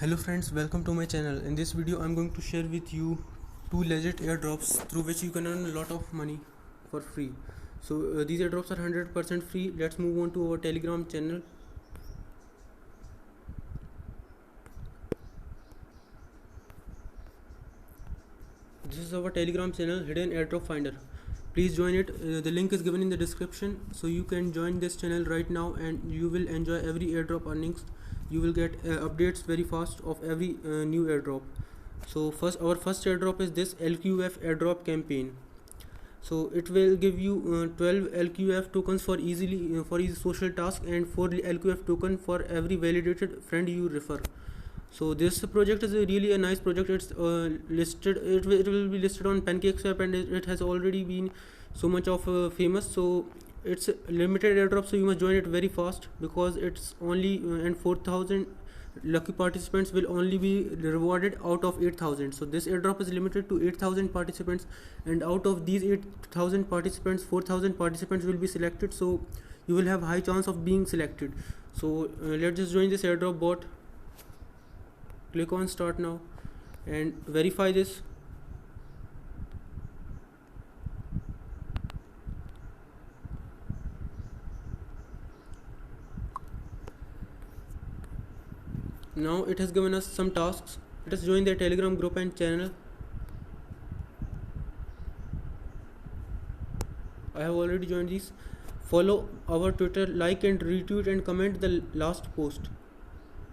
Hello friends, welcome to my channel. In this video I'm going to share with you two legit airdrops through which you can earn a lot of money for free. These airdrops are 100% free. Let's move on to our Telegram channel. This is our Telegram channel, Hidden Airdrop Finder. Please join it. The link is given in the description, so you can join this channel right now and you will enjoy every airdrop earnings. You will get updates very fast of every new airdrop. So our first airdrop is this LQF airdrop campaign. So it will give you 12 LQF tokens for easy social task and 4 LQF token for every validated friend you refer. So this project is really a nice project. It's listed. It will be listed on PancakeSwap and it has already been so much of famous. So it's a limited airdrop, so you must join it very fast because it's only and 4,000 lucky participants will only be rewarded out of 8,000. So this airdrop is limited to 8,000 participants, and out of these 8,000 participants, 4,000 participants will be selected. So you will have high chance of being selected. So let's just join this airdrop bot. Click on start now and verify this. Now it has given us some tasks. Let us join the Telegram group and channel. I have already joined these. Follow our Twitter, like and retweet and comment the last post.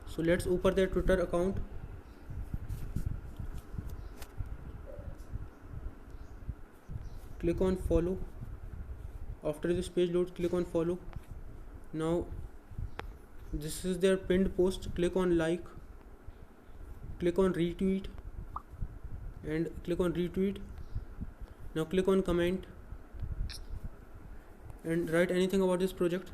So let's open their Twitter account. Click on follow. After this page loads, click on follow. Now this is their pinned post. Click on like, click on retweet and click on retweet. Now click on comment and write anything about this project.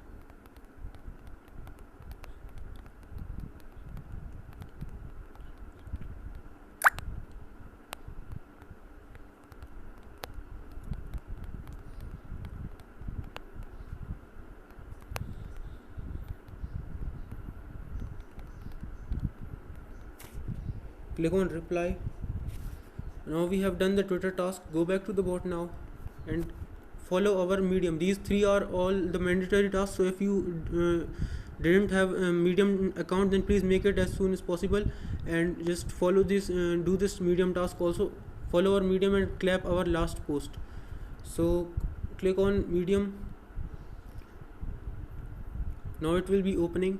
Click on reply. Now we have done the Twitter task. Go back to the bot now and follow our Medium. These three are all the mandatory tasks. So if you didn't have a Medium account, then please make it as soon as possible and just follow this. Do this Medium task also. Follow our Medium and clap our last post. So click on Medium. Now it will be opening.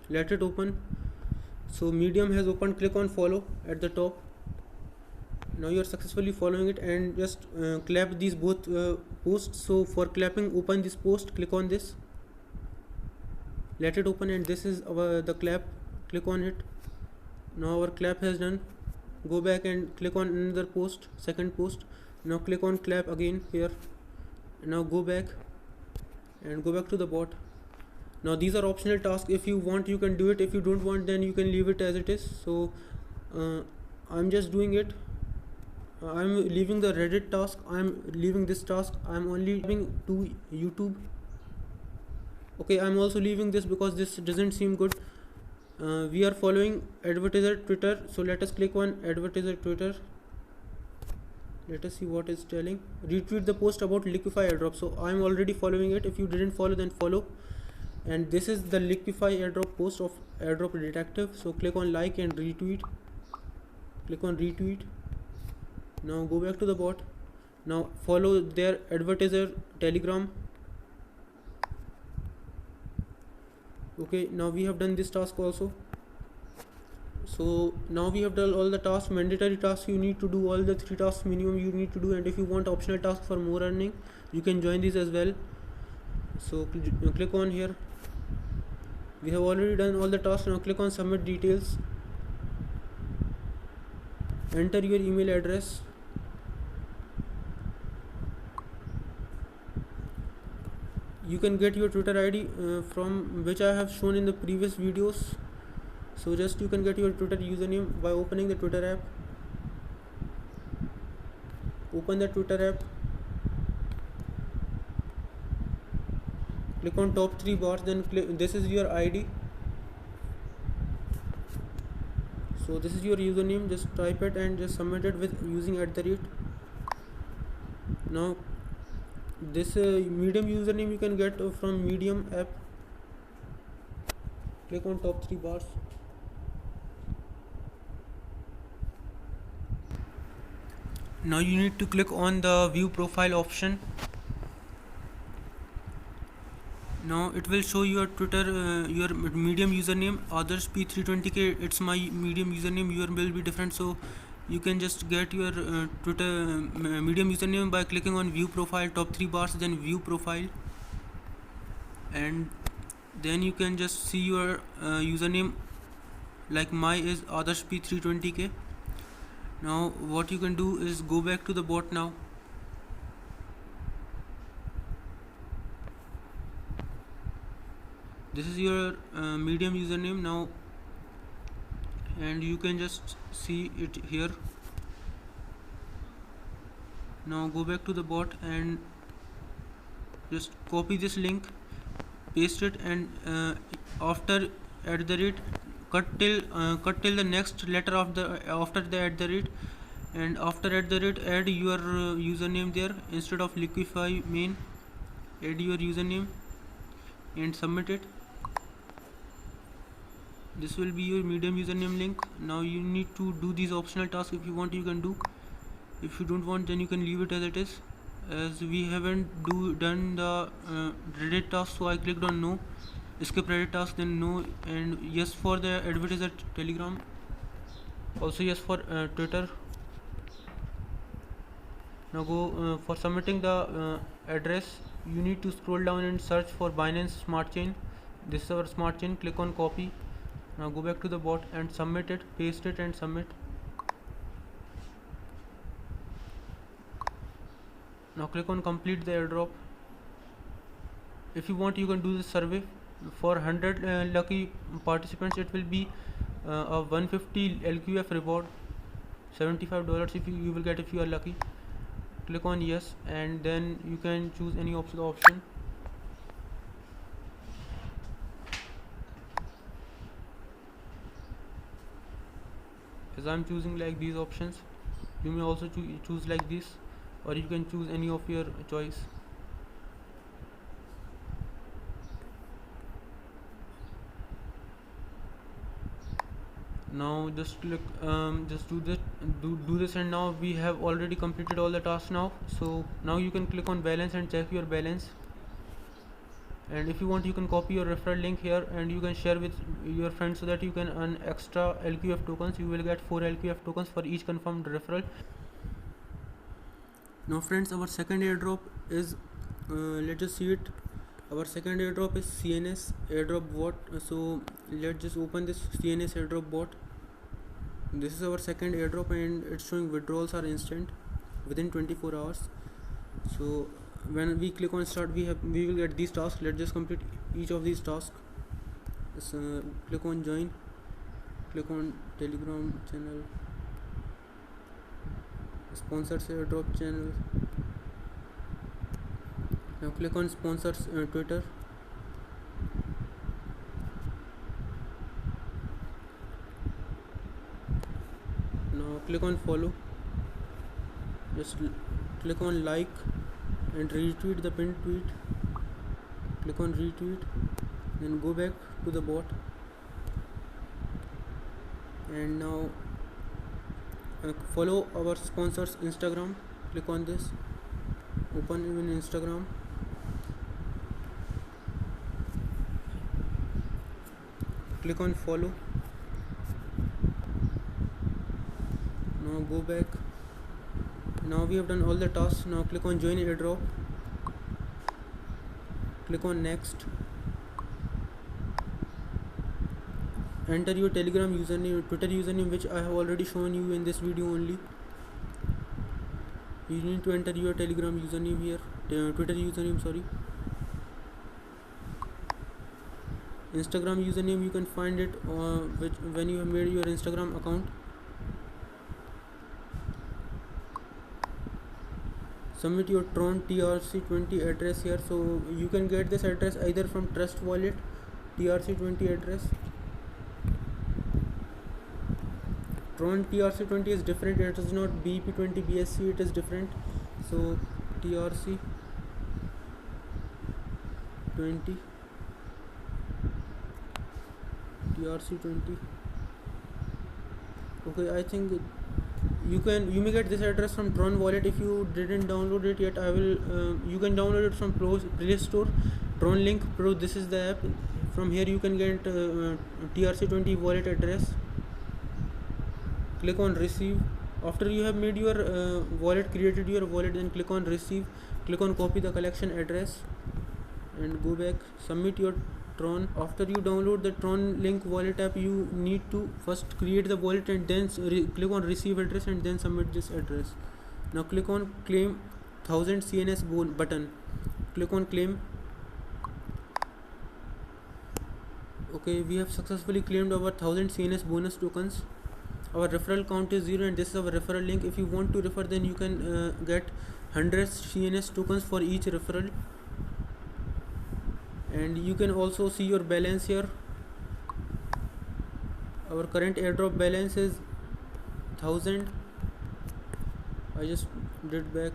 Let it open. So Medium has opened. Click on follow at the top. Now you are successfully following it and just clap these both posts. So for clapping, open this post, click on this, let it open, and this is the clap. Click on it. Now our clap has done. Go back and click on another post, second post. Now click on clap again here. Now go back and go back to the bot. Now these are optional tasks. If you want, you can do it. If you don't want, then you can leave it as it is. So I'm just doing it. I'm leaving the Reddit task. I'm leaving this task. I'm only leaving to YouTube. Okay, I'm also leaving this because this doesn't seem good. We are following advertiser Twitter. So let us click on advertiser Twitter. Let us see what it's telling. Retweet the post about Liquify airdrop. So I'm already following it. If you didn't follow, then follow. And this is the Liquify airdrop post of airdrop detective. So click on like and retweet. Click on retweet. Now go back to the bot. Now follow their advertiser Telegram. Okay, now we have done this task also. So now we have done all the tasks, mandatory tasks. You need to do all the 3 tasks minimum you need to do, and if you want optional tasks for more earning, you can join these as well. So click on here. We have already done all the tasks. Now click on submit details. Enter your email address. You can get your Twitter ID from which I have shown in the previous videos. So just you can get your Twitter username by opening the Twitter app. Open the Twitter app. click on top 3 bars, then this is your ID. So this is your username, just type it and just submit it with using @. Now this Medium username you can get from Medium app. Click on top 3 bars. Now you need to click on the view profile option. Now it will show your Twitter, your Medium username, others P320k. It's my Medium username. Your will be different, so you can just get your Twitter Medium username by clicking on view profile, top 3 bars, then view profile, and then you can just see your username. Like my is others P320k. Now what you can do is go back to the bot now. This is your Medium username now, and you can just see it here. Now go back to the bot and just copy this link, paste it, and after cut till the next letter of the after the and after add your username there. Instead of Liquify main, add your username and submit it. This will be your Medium username link. Now you need to do these optional tasks. If you want, you can do. If you don't want, then you can leave it as it is. As we haven't done the Reddit task, so I clicked on no. Skip Reddit task, then no, and yes for the advertiser Telegram. Also yes for Twitter. Now go for submitting the address. You need to scroll down and search for Binance Smart Chain. This is our Smart Chain. Click on copy. Now go back to the bot and submit it. Paste it and submit. Now click on complete the airdrop. If you want, you can do this survey. For 100 lucky participants, it will be a 150 LQF reward, $75 if you will get if you are lucky. Click on yes, and then you can choose any option. As I'm choosing like these options, you may also choose like this, or you can choose any of your choice. Now just click just do this, and now we have already completed all the tasks now. So now you can click on balance and check your balance. And if you want, you can copy your referral link here and you can share with your friends so that you can earn extra LQF tokens. You will get 4 LQF tokens for each confirmed referral. Now friends, our second airdrop is let's just see it. Our second airdrop is CNS airdrop bot. So let's just open this CNS airdrop bot. This is our second airdrop and it's showing withdrawals are instant within 24 hours. So when we click on start, we will get these tasks. Let's just complete each of these tasks. Click on join, click on Telegram channel, sponsors airdrop channel. Now click on sponsors Twitter. Now click on follow. Just click on like and retweet the pinned tweet. Click on retweet, then go back to the bot, and now follow our sponsors Instagram. Click on this, open in Instagram. Click on follow. Now go back. Now we have done all the tasks. Now click on join airdrop. Click on next. Enter your Telegram username, Twitter username, which I have already shown you in this video only. You need to enter your Telegram username here, Twitter username, sorry. Instagram username, you can find it when you have made your Instagram account. Submit your Tron TRC20 address here. So you can get this address either from Trust Wallet TRC20 address. Tron TRC20 is different. It is not BEP20 BSC, it is different. So TRC20. Okay, I think you may get this address from Tron wallet. If you didn't download it yet, you can download it from Play Store. Tron Link Pro, this is the app. From here you can get TRC20 wallet address. Click on receive. After you have made your created your wallet, then click on receive. Click on copy the collection address and go back. Submit your Tron. After you download the Tron Link wallet app, you need to first create the wallet and then click on receive address and then submit this address. Now click on claim 1000 CNS button. Click on claim. Okay, we have successfully claimed our 1000 CNS bonus tokens. Our referral count is 0 and this is our referral link. If you want to refer, then you can get 100 CNS tokens for each referral. And you can also see your balance here. Our current airdrop balance is 1000. I just did back.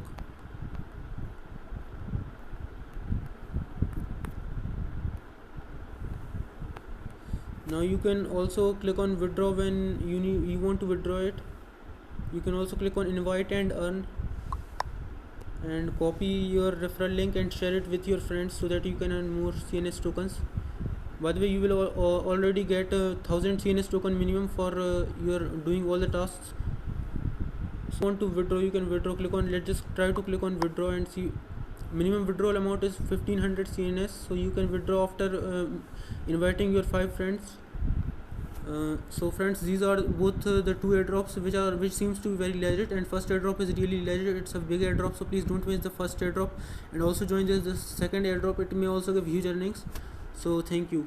Now you can also click on withdraw when you want to withdraw it. You can also click on invite and earn and copy your referral link and share it with your friends so that you can earn more CNS tokens. By the way, you will already get 1000 CNS token minimum for your doing all the tasks. So want to withdraw, you can withdraw. Click on, let's just try to click on withdraw and see. Minimum withdrawal amount is 1500 CNS, so you can withdraw after inviting your 5 friends. So friends, these are both the 2 airdrops which seems to be very legit, and first airdrop is really legit. It's a big airdrop, so please don't miss the first airdrop and also join the second airdrop. It may also give huge earnings. So thank you.